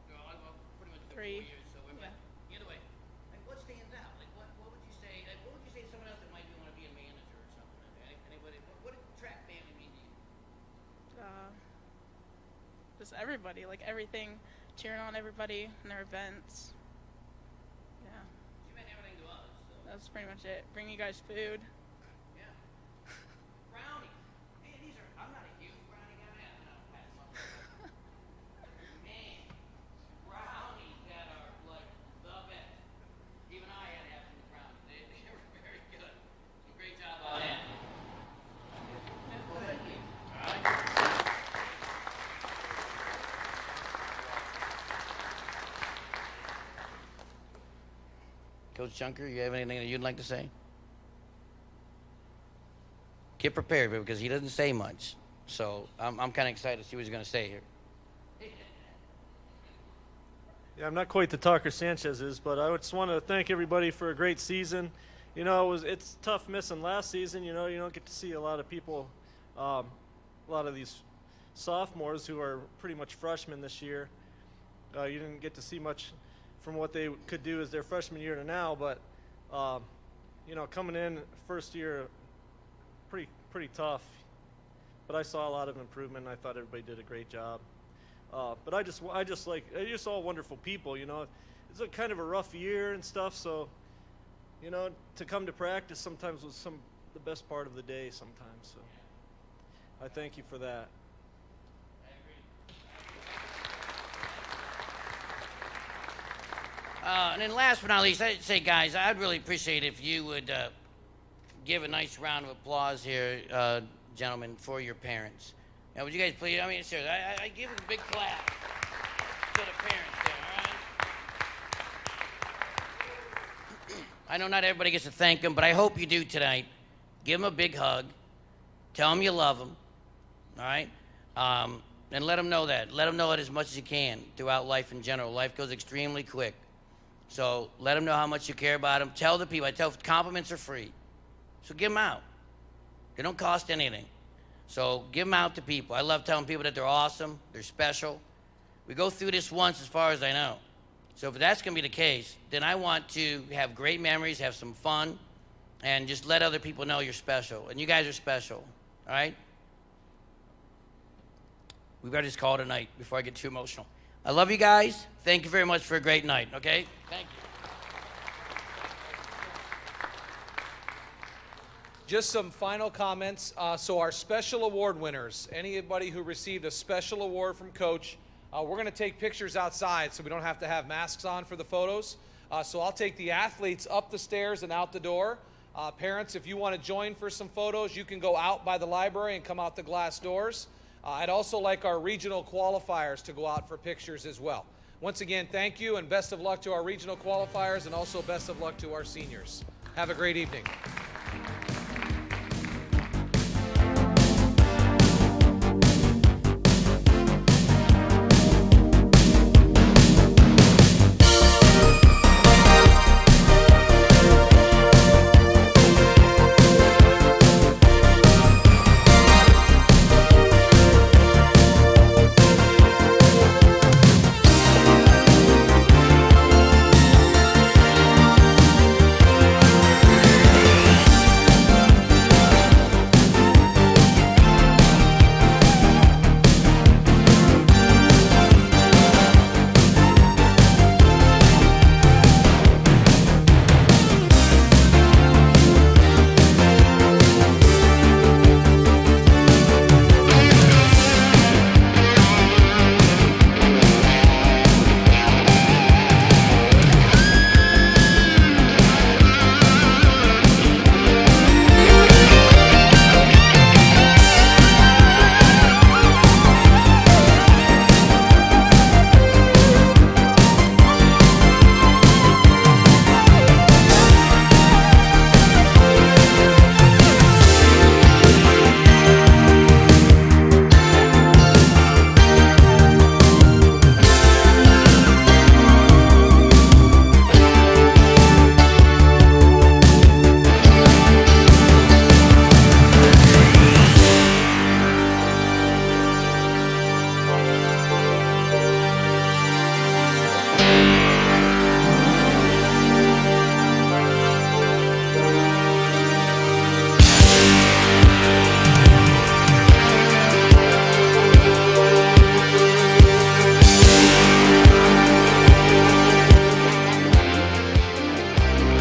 They're all pretty much the 4 3. years. So Yeah. Either way, what stands out? What would you say? What would you say to someone else that might want to be a manager or something like that? Anybody? What did track family mean to you? Just everybody, like everything, cheering on everybody in their events. Yeah, You meant everything to us. So. that's pretty much it. Bring you guys food. Yeah. Brownies. Man, these are. I'm not a huge brownie guy. I'm not a pass up. Man, brownies that are like the best. Even I had to have some brownies. They were very good. So great job on that. Well, thank you. All right. Coach Junker, you have anything that you'd like to say? Get prepared, because he doesn't say much. So I'm kind of excited to see what he's going to say here. Yeah, I'm not quite the talker Sanchez is, but I just want to thank everybody for a great season. It's tough missing last season. You don't get to see a lot of people, a lot of these sophomores who are pretty much freshmen this year. You didn't get to see much from what they could do as their freshman year to now. But you know, coming in first year, pretty tough. But I saw a lot of improvement. And I thought everybody did a great job. But I just all wonderful people. You know, it's a kind of a rough year and stuff. So, you know, to come to practice sometimes was the best part of the day sometimes. So I thank you for that. And then last but not least, I'd say, guys, I'd really appreciate if you would give a nice round of applause here, gentlemen, for your parents. Now, would you guys please? I mean, seriously, I give them a big clap to the parents there, all right? I know not everybody gets to thank them, but I hope you do tonight. Give them a big hug. Tell them you love them, all right? And let them know that. Let them know it as much as you can throughout life in general. Life goes extremely quick. So let them know how much you care about them. Tell the people. I tell compliments are free. So give them out. They don't cost anything. So give them out to people. I love telling people that they're awesome, they're special. We go through this once as far as I know. So if that's going to be the case, then I want to have great memories, have some fun, and just let other people know you're special. And you guys are special, all right? We better just call it a night before I get too emotional. I love you guys. Thank you very much for a great night, okay? Thank you. Just some final comments. So our special award winners, anybody who received a special award from Coach, we're going to take pictures outside so we don't have to have masks on for the photos. So I'll take the athletes up the stairs and out the door. Parents, if you want to join for some photos, you can go out by the library and come out the glass doors. I'd also like our regional qualifiers to go out for pictures as well. Once again, thank you and best of luck to our regional qualifiers and also best of luck to our seniors. Have a great evening.